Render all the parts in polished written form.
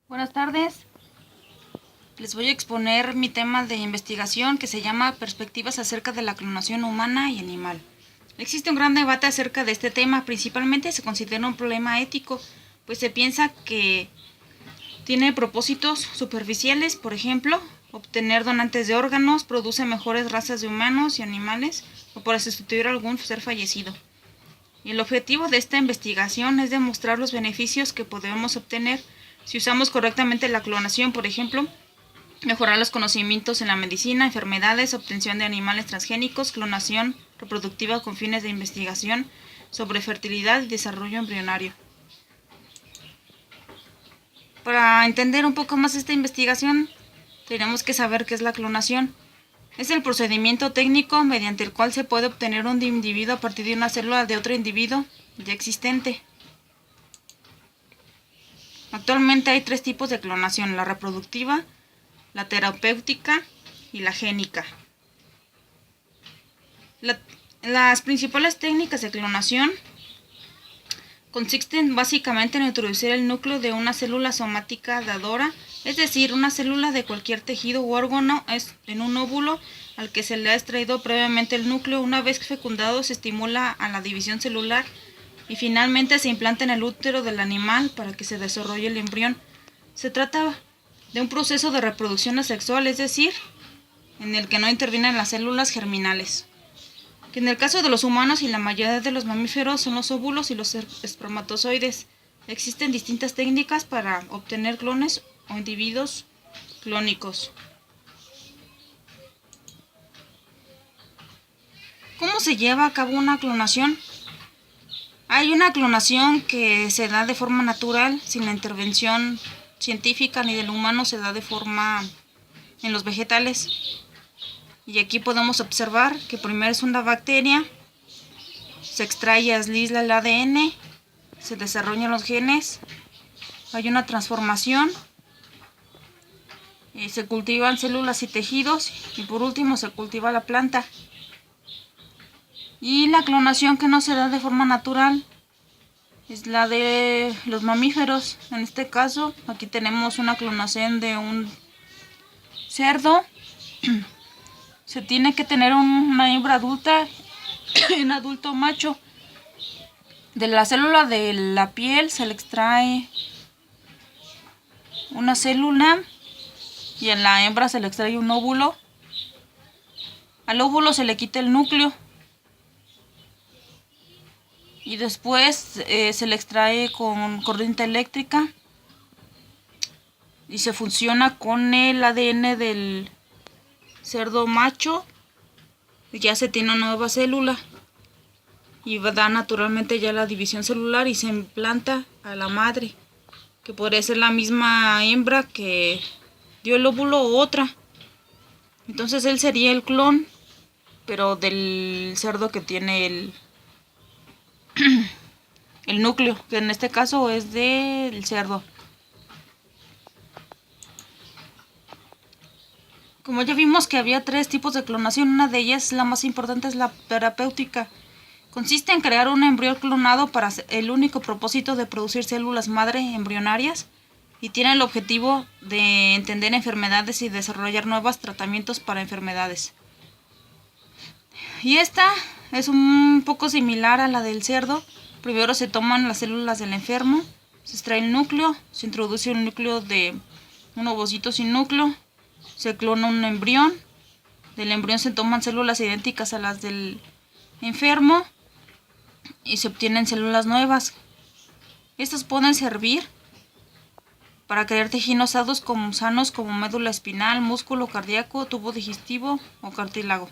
Buenas tardes. Les voy a exponer mi tema de investigación que se llama Perspectivas acerca de la clonación humana y animal. Existe un gran debate acerca de este tema, principalmente se considera un problema ético, pues se piensa que tiene propósitos superficiales, por ejemplo, obtener donantes de órganos, produce mejores razas de humanos y animales, o para sustituir a algún ser fallecido. Y el objetivo de esta investigación es demostrar los beneficios que podemos obtener si usamos correctamente la clonación, por ejemplo, mejorar los conocimientos en la medicina, enfermedades, obtención de animales transgénicos, clonación reproductiva con fines de investigación sobre fertilidad y desarrollo embrionario. Para entender un poco más esta investigación, tenemos que saber qué es la clonación. Es el procedimiento técnico mediante el cual se puede obtener un individuo a partir de una célula de otro individuo ya existente. Actualmente hay tres tipos de clonación: la reproductiva, la terapéutica y la génica. Las principales técnicas de clonación consisten básicamente en introducir el núcleo de una célula somática dadora, es decir, una célula de cualquier tejido u órgano, en un óvulo al que se le ha extraído previamente el núcleo. Una vez fecundado, se estimula a la división celular y finalmente se implanta en el útero del animal para que se desarrolle el embrión. Se trata de un proceso de reproducción asexual, es decir, en el que no intervienen las células germinales, que en el caso de los humanos y la mayoría de los mamíferos son los óvulos y los espermatozoides. Existen distintas técnicas para obtener clones o individuos clónicos. ¿Cómo se lleva a cabo una clonación? Hay una clonación que se da de forma natural, sin la intervención científica ni del humano, se da de forma en los vegetales. Y aquí podemos observar que primero es una bacteria, se extrae y aísla el ADN, se desarrollan los genes, hay una transformación, se cultivan células y tejidos y por último se cultiva la planta. Y la clonación que no se da de forma natural es la de los mamíferos. En este caso, aquí tenemos una clonación de un cerdo. Se tiene que tener una hembra adulta y un adulto macho. De la célula de la piel se le extrae una célula y en la hembra se le extrae un óvulo. Al óvulo se le quita el núcleo y después se le extrae con corriente eléctrica y se fusiona con el ADN del cerdo macho y ya se tiene una nueva célula y da naturalmente ya la división celular y se implanta a la madre, que podría ser la misma hembra que dio el óvulo o otra. Entonces él sería el clon, pero del cerdo que tiene el núcleo, que en este caso es del cerdo. Como ya vimos que había tres tipos de clonación, una de ellas, la más importante, es la terapéutica. Consiste en crear un embrión clonado para el único propósito de producir células madre embrionarias y tiene el objetivo de entender enfermedades y desarrollar nuevos tratamientos para enfermedades. Y esta es un poco similar a la del cerdo. Primero se toman las células del enfermo, se extrae el núcleo, se introduce un núcleo de un ovocito sin núcleo, se clona un embrión, del embrión se toman células idénticas a las del enfermo y se obtienen células nuevas. Estas pueden servir para crear tejidos sanos como médula espinal, músculo cardíaco, tubo digestivo o cartílago.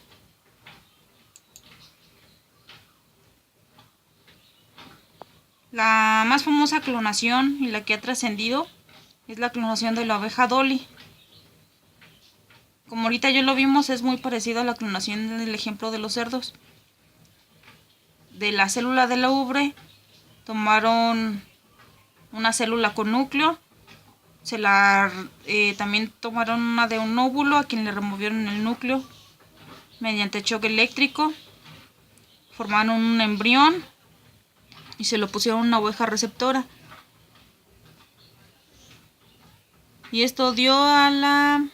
La más famosa clonación y la que ha trascendido es la clonación de la oveja Dolly. Como ahorita ya lo vimos, es muy parecido a la clonación del ejemplo de los cerdos. De la célula de la ubre tomaron una célula con núcleo, también tomaron una de un óvulo a quien le removieron el núcleo mediante choque eléctrico, formaron un embrión y se lo pusieron a una oveja receptora. Y esto dio a la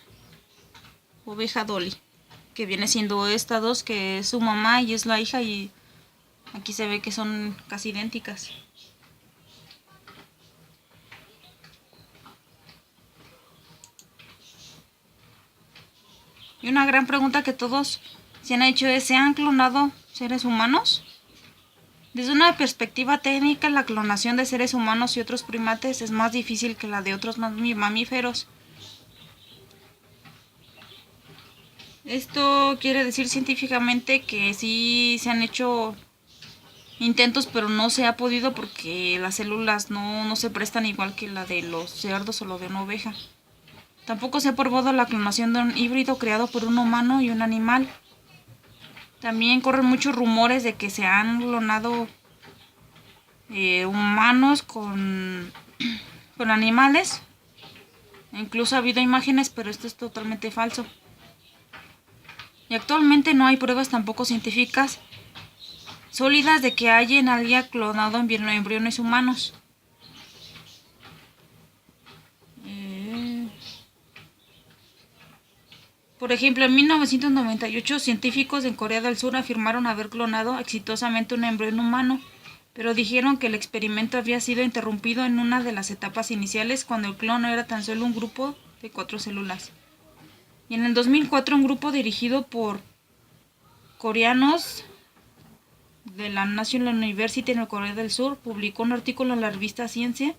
oveja Dolly, que viene siendo esta dos, que es su mamá y es la hija, y aquí se ve que son casi idénticas. Y una gran pregunta que todos se han hecho es: ¿se han clonado seres humanos? Desde una perspectiva técnica, la clonación de seres humanos y otros primates es más difícil que la de otros mamíferos. Esto quiere decir científicamente que sí se han hecho intentos, pero no se ha podido porque las células no se prestan igual que la de los cerdos o lo de una oveja. Tampoco se ha probado la clonación de un híbrido creado por un humano y un animal. También corren muchos rumores de que se han clonado humanos con animales. Incluso ha habido imágenes, pero esto es totalmente falso. Y actualmente no hay pruebas tampoco científicas sólidas de que alguien haya clonado embriones humanos. Por ejemplo, en 1998, científicos en Corea del Sur afirmaron haber clonado exitosamente un embrión humano, pero dijeron que el experimento había sido interrumpido en una de las etapas iniciales, cuando el clon era tan solo un grupo de 4 células. Y en el 2004, un grupo dirigido por coreanos de la National University en Corea del Sur publicó un artículo en la revista Ciencia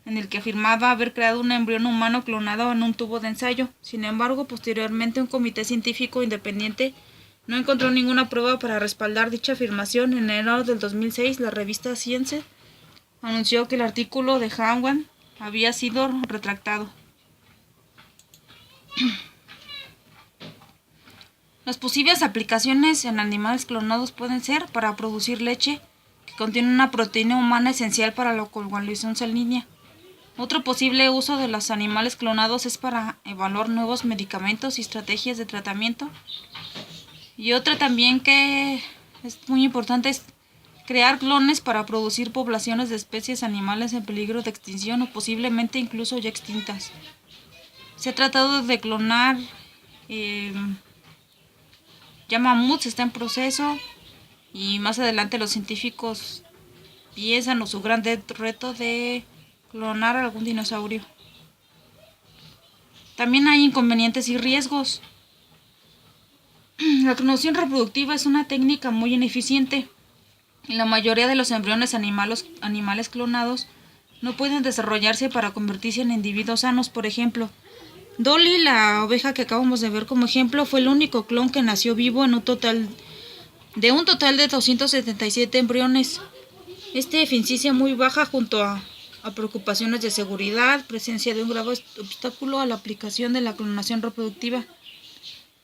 en el que afirmaba haber creado un embrión humano clonado en un tubo de ensayo. Sin embargo, posteriormente un comité científico independiente no encontró ninguna prueba para respaldar dicha afirmación. En enero del 2006, la revista Science anunció que el artículo de Hanwhan había sido retractado. Las posibles aplicaciones en animales clonados pueden ser para producir leche, que contiene una proteína humana esencial para la coagulación sanguínea. Otro posible uso de los animales clonados es para evaluar nuevos medicamentos y estrategias de tratamiento. Y otra también que es muy importante es crear clones para producir poblaciones de especies animales en peligro de extinción o posiblemente incluso ya extintas. Se ha tratado de clonar ya mamuts, está en proceso, y más adelante los científicos piensan su gran reto de clonar algún dinosaurio. También hay inconvenientes y riesgos. La clonación reproductiva es una técnica muy ineficiente y la mayoría de los embriones animales clonados no pueden desarrollarse para convertirse en individuos sanos. Por ejemplo, Dolly, la oveja que acabamos de ver como ejemplo, fue el único clon que nació vivo en un total de 277 embriones. Esta eficiencia muy baja, junto a preocupaciones de seguridad, presencia de un grave obstáculo a la aplicación de la clonación reproductiva.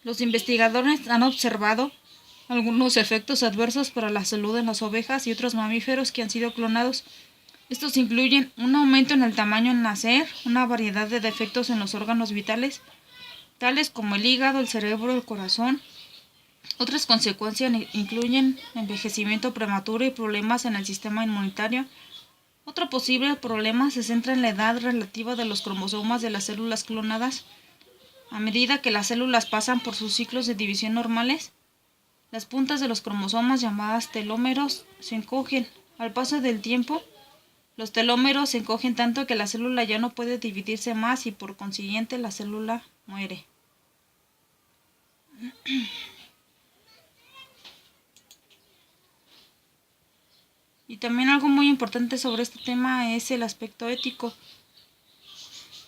Los investigadores han observado algunos efectos adversos para la salud en las ovejas y otros mamíferos que han sido clonados. Estos incluyen un aumento en el tamaño al nacer, una variedad de defectos en los órganos vitales, tales como el hígado, el cerebro, el corazón. Otras consecuencias incluyen envejecimiento prematuro y problemas en el sistema inmunitario. Otro posible problema se centra en la edad relativa de los cromosomas de las células clonadas. A medida que las células pasan por sus ciclos de división normales, las puntas de los cromosomas, llamadas telómeros, se encogen. Al paso del tiempo, los telómeros se encogen tanto que la célula ya no puede dividirse más y por consiguiente la célula muere. Y también algo muy importante sobre este tema es el aspecto ético.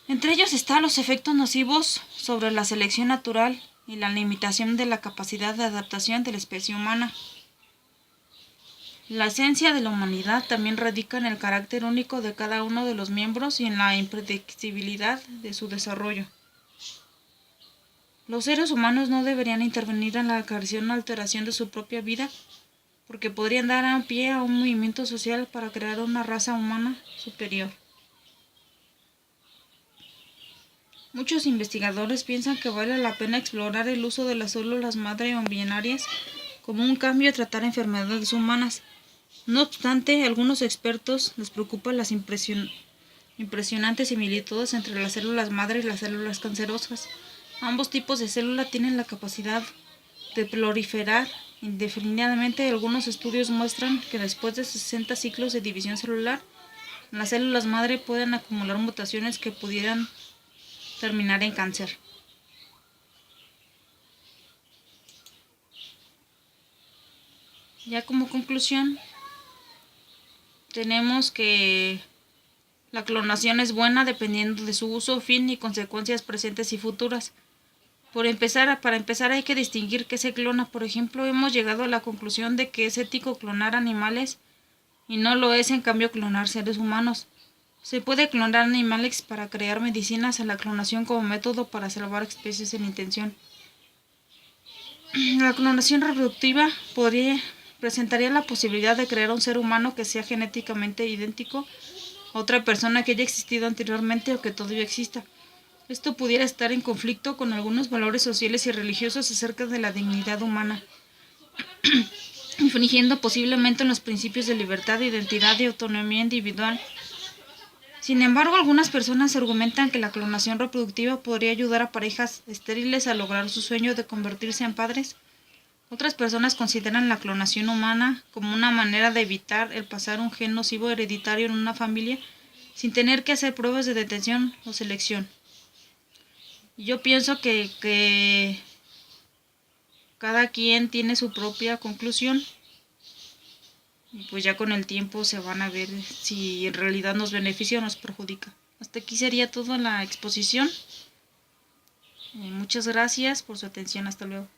Entre ellos están los efectos nocivos sobre la selección natural y la limitación de la capacidad de adaptación de la especie humana. La esencia de la humanidad también radica en el carácter único de cada uno de los miembros y en la impredecibilidad de su desarrollo. Los seres humanos no deberían intervenir en la creación o alteración de su propia vida, porque podrían dar pie a un movimiento social para crear una raza humana superior. Muchos investigadores piensan que vale la pena explorar el uso de las células madre embrionarias como un cambio a tratar enfermedades humanas. No obstante, a algunos expertos les preocupan las impresionantes similitudes entre las células madre y las células cancerosas. Ambos tipos de célula tienen la capacidad de proliferar indefinidamente. Algunos estudios muestran que después de 60 ciclos de división celular, las células madre pueden acumular mutaciones que pudieran terminar en cáncer. Ya como conclusión, tenemos que la clonación es buena dependiendo de su uso, fin y consecuencias presentes y futuras. Para empezar hay que distinguir qué se clona. Por ejemplo, hemos llegado a la conclusión de que es ético clonar animales y no lo es en cambio clonar seres humanos. Se puede clonar animales para crear medicinas, a la clonación como método para salvar especies sin intención. La clonación reproductiva presentaría la posibilidad de crear un ser humano que sea genéticamente idéntico a otra persona que haya existido anteriormente o que todavía exista. Esto pudiera estar en conflicto con algunos valores sociales y religiosos acerca de la dignidad humana, infringiendo posiblemente en los principios de libertad, identidad y autonomía individual. Sin embargo, algunas personas argumentan que la clonación reproductiva podría ayudar a parejas estériles a lograr su sueño de convertirse en padres. Otras personas consideran la clonación humana como una manera de evitar el pasar un gen nocivo hereditario en una familia sin tener que hacer pruebas de detección o selección. Yo pienso que cada quien tiene su propia conclusión y pues ya con el tiempo se van a ver si en realidad nos beneficia o nos perjudica. Hasta aquí sería toda la exposición. Muchas gracias por su atención. Hasta luego.